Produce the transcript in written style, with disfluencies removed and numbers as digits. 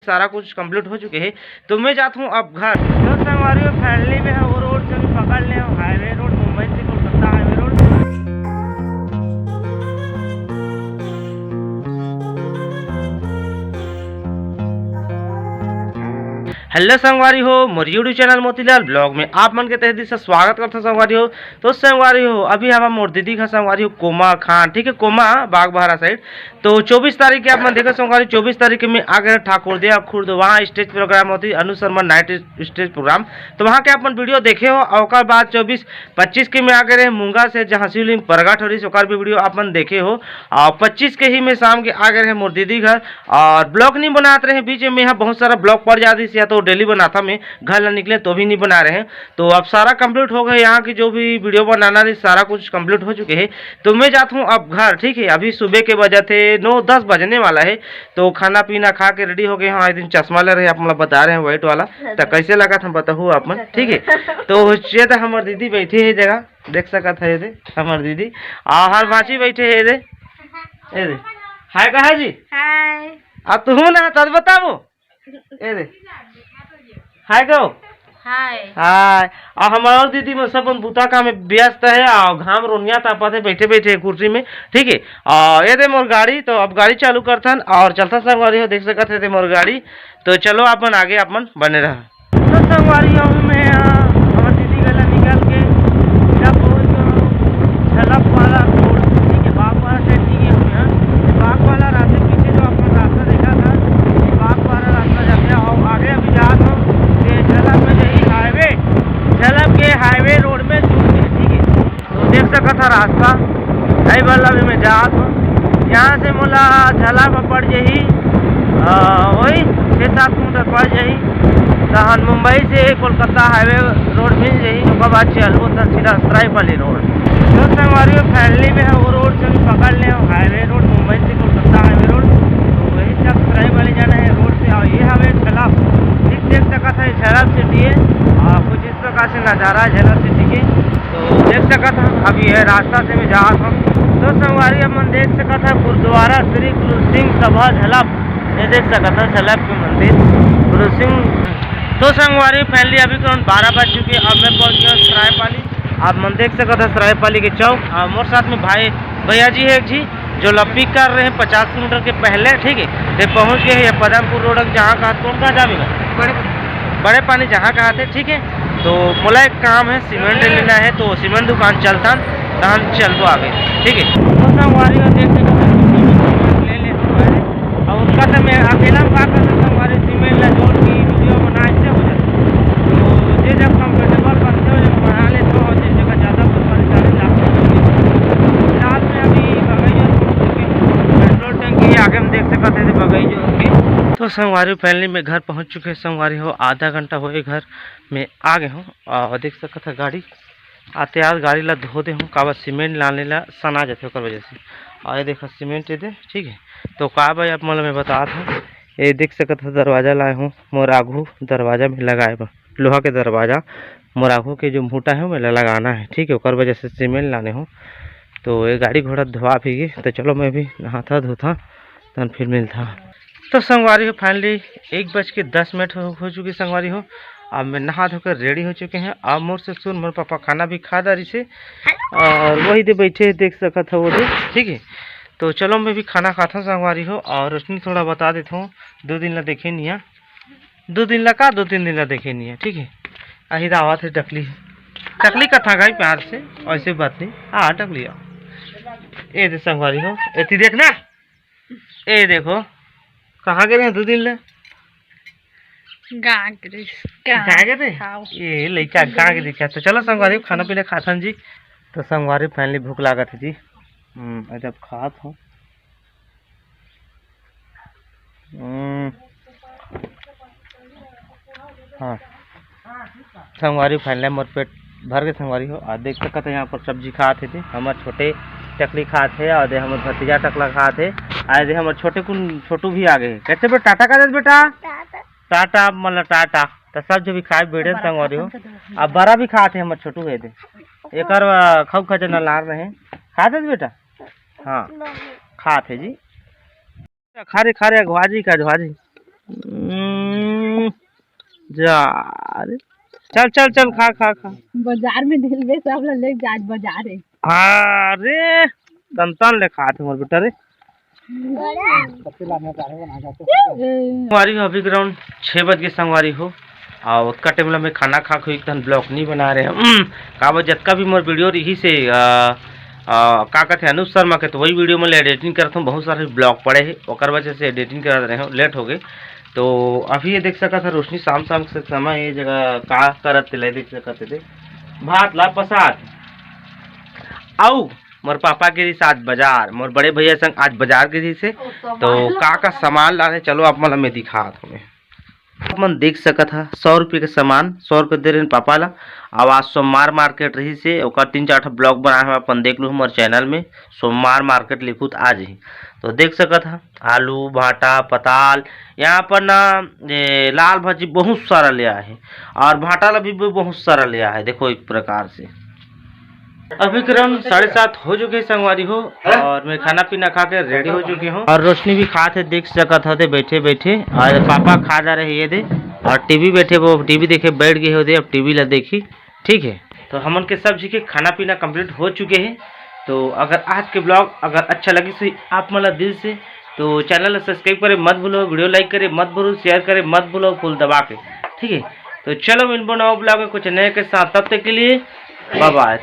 सारा कुछ कंप्लीट हो चुके हैं तो मैं जाता हूँ अब घर। तो संगवारी फैमिली में है वो रोड से भी पकड़ ले, हाईवे रोड, मुंबई से कोलकाता हाईवे रोड। हेलो संगवारी हो, मोर यूट्यूब चैनल मोतीलाल ब्लॉग में आप मन के तहे दिल से स्वागत करता हूं संगवारी हो। तो संगवारी हो अभी हम मोर दीदी का संगवारी हो कोमा खान, ठीक है, कोमा बागबहरा साइड। तो 24 तारीख के आप मन देखो संगवारी, 24 तारीख में आ गए ठाकुरदिया खुर्द, वहाँ स्टेज प्रोग्राम होती अनु शर्मा नाइट स्टेज प्रोग्राम। तो वहाँ के अपन वीडियो देखे हो। और बाद 24-25 के में आ गए रहे मुंगा से जहाँ शिवलिंग प्रगट हो रही है, भी वीडियो अपन देखे हो। और 25 के ही में शाम के आ गए रहे मोर दीदी घर। और ब्लॉग नहीं बनाते रहे, बीच में यहाँ बहुत सारा ब्लॉग पड़ जाती है, या तो डेली बनाता मैं घर ना निकले तो भी नहीं बना रहे हैं। तो अब सारा कंप्लीट हो गया, यहाँ की जो भी वीडियो बनाना रही सारा कुछ कंप्लीट हो चुके हैं। तो मैं जाता हूँ अब घर, ठीक है। अभी सुबह के बजे थे 9-10 बजने वाला है। तो खाना पीना खा के रेडी हो गए। हाँ, एक दिन चश्मा ले रहे आप मतलब बता रहे हैं व्हाइट वाला, तो कैसे लगा था बताओ आप मन, ठीक है। तो ये तो हमारे दीदी बैठी है जगह देख सका था, ये हमारे दीदी हर बाची बैठे है। ये हाय कहा जी, हाय अब तू ना तब बताबो। ये हाय कहो, हाय हाय। और हमारे दीदी में सब बुता का में व्यस्त है और घाम रोनिया तापा थे बैठे बैठे कुर्सी में, ठीक है। और ये दे मोर गाड़ी, तो अब गाड़ी चालू करथन और चलता संगवारी हो देख सकते थे मोर गाड़ी। तो चलो अपन आगे अपन बने रहा। तो संगवारी हो मैं हमारे दीदी गला निकाल के मेरा पहुंच झलक वाला रोड, ठीक है, बाग वाला साइड नहीं गए हुए हैं। बाग वाला रास्ते पीछे जो अपन रास्ता देखा था, बाग वाला रास्ता जाते और आगे अभी जा रहा हूँ झलक में यही हाईवे, झलक के हाईवे रोड में जुड़ गए, ठीक है। तो देख सका था रास्ता नहीं वाला भी मैं जा रहा हूँ। यहाँ से मोला झलक में पड़ जाही वही 6-7 किलोमीटर पड़ जाही। तहन मुंबई से कोलकाता हाईवे रोड मिल जाही। उसके बाद चलबो तो सीधा सरायपाली रोड। तो संगवारी फैमिली में है वो रोड से भी पकड़ ले, हाईवे रोड, मुंबई से कोलकाता हाईवे रोड। तो वही सब सरायपाली जाना है रोड से। और ये हमें झलक ठीक देख सका था, झलक सिटी है और कुछ इस प्रकार से नज़ारा है झलक सिटी के। तो देख सका था अभी है रास्ता से मैं जा रहा हूँ। तो संगवारी अपन देख सका था गुरुद्वारा श्री गुरु सिंह सभा झलक, ये देख सका था झलक के मंदिर गुरु सिंह। तो संगवारी फैमिली अभी करीब 12 बज चुके हैं। अब मैं पहुंच गया सरायपाली। आप मन देख सका था सरायपाली के चौक। मोर साथ में भैया जी है एक जी जो लपी कर रहे हैं 50 किलोमीटर के पहले, ठीक है। ये पहुंच गए हैं पदमपुर रोड, जहाँ कहा कौन कहाँ जाएगा बड़े पानी जहाँ कहा थे, ठीक है। तो मोला एक काम है सीमेंट लेना है, तो सीमेंट दुकान चलता हम चलबो आगे, ठीक है। तो संगवारी का देख ले ले और उसका तो मैं अकेला का संगवारी सीमेंट ला जोड़ की वीडियो बना ऐसे हो जाता। तो ये जब कंफर्टेबल बनते हो जब बना ले तो जिस जगह ज़्यादा परेशानी लागती रात में अभी बगैजो पेट्रोल टंकी आगे हम देख सकते थे बगैजो की। तो संगवारी फैमिली में घर पहुंच चुके हैं संगवारी हो, आधा घंटा हुए घर में आ गए हूँ। और देख सकता था गाड़ी आते आज गाड़ी ला धो दे हूँ, काबा सीमेंट लाने ला सना जाते ओकर वजह से। और ये देखो सीमेंट दे, ठीक है। तो का भाई आप मतलब मैं बता था ये देख सकता था दरवाज़ा लाए हूँ मोर आघू दरवाज़ा में लगाए लोहा के दरवाज़ा मोर आघू के जो मूटा है मेला लगाना है, ठीक है, ओकर वजह से सीमेंट लाने हूँ। तो ये गाड़ी घोड़ा धोआ भी गई। तो चलो मैं भी नहाता धोता तन फिर मिलता। तो संगवारी हो फाइनली 1:10 हो चुकी संगवारी हो। अब मैं नहा धोकर रेडी हो चुके हैं। अब मोर से सुन मोर पापा खाना भी खा दारी से और वही दे बैठे देख सका था वो दे, ठीक है। तो चलो मैं भी खाना खाता हूँ संगवारी हो। और रोशनी थोड़ा बता देता हूँ 2 दिन ला देखे नहीं है, 2 दिन ला का 2-3 दिन ला देखे नहीं है, ठीक है। अही दावत है टकली का था गई प्यार से, ऐसे बात नहीं। हाँ टकली ए दे संगवारी हो, एती देखना ए देखो कहाँ गए हैं 2 दिन ले ये लड़का कहाँ के दिखा। तो चलो संगवारी खाना पीना खाथन जी। तो संगवारी फाइनली भूख लगा थी जी, जब खात हूँ हाँ संगवारी फाइनली मोर पेट भर के संगवारी हो। और देख सकते हैं यहाँ पर सब्जी खाते थे हमारे छोटे टकली खाते और हमारे भतीजा टकला खाते। आज हमारे छोटू भी आ गए। कैसे बेटा टाटा का बेटा टाटा मतलब टाटा। तो सब जो भी खाए बेड़े संगवारी हो। अब बड़ा भी खाते हमारे छोटू है थे एक खाऊ खा जना लार रहे खाते बेटा। हाँ खाते जी खा रहे घवाजी का झवाजी जा अरे चल चल चल खा खा खा। बाजार में ढेलवे सब ला ले जा बाजार है। अरे तन ले खाते मोर बेटा रे। संगवारी हो अभी ग्राउंड 6 बज के संगवारी हो और उसका टाइम में खाना खा खो एक ब्लॉग नहीं बना रहे हम का जतका भी मोर वीडियो रही से का कहते अनुप शर्मा के तो वही वीडियो में एडिटिंग करता हूँ। बहुत सारे ब्लॉग पड़े हैं और वजह से एडिटिंग कर रहे हो लेट हो गए। तो अभी ये देख सका था रोशनी शाम शाम से समय ये जगह का करत ले देख सकते थे भात ला प्रसाद आऊ मोर पापा गिरी से आज बाजार मोर बड़े भैया संग आज बाजार गिरी से तो का सामान ला रहे चलो आप मतलब मैं दिखा तुम्हें मन देख सका था 100 रुपये के सामान 100 रुपये दे रहे पापा ला। अब आज सोमवार मार्केट रही से 3-4 ब्लॉग बनाए हुआ अपन देख लूँ हमारे चैनल में सोमवार मार्केट लिखूँ तो आज ही तो देख सका था आलू भाटा पताल यहाँ पर ना लाल भाजी बहुत सारा लिया है और भाटा ला भी बहुत सारा लिया है। देखो एक प्रकार से अभी क्रम 7:30 हो चुके संगवारी हो और मैं खाना पीना खा के रेडी हो चुके हूँ और रोशनी भी खा थे देख सका था बैठे बैठे और पापा खा जा रहे ये दे और टीवी बैठे वो टीवी देखे बैठ गए हो दे अब टीवी ला देखी ठीक है। तो हमन के सब जी के खाना पीना कंप्लीट हो चुके हैं। तो अगर आज के ब्लॉग अगर अच्छा लगे तो आप मतलब दिल से तो चैनल सब्सक्राइब करे मत भूलो वीडियो लाइक करे मत भूलो शेयर करे मत भूलो फुल दबा के ठीक है। तो चलो मिलबो नवा ब्लॉग में कुछ नए के साथ तब तक के लिए बाय बाय।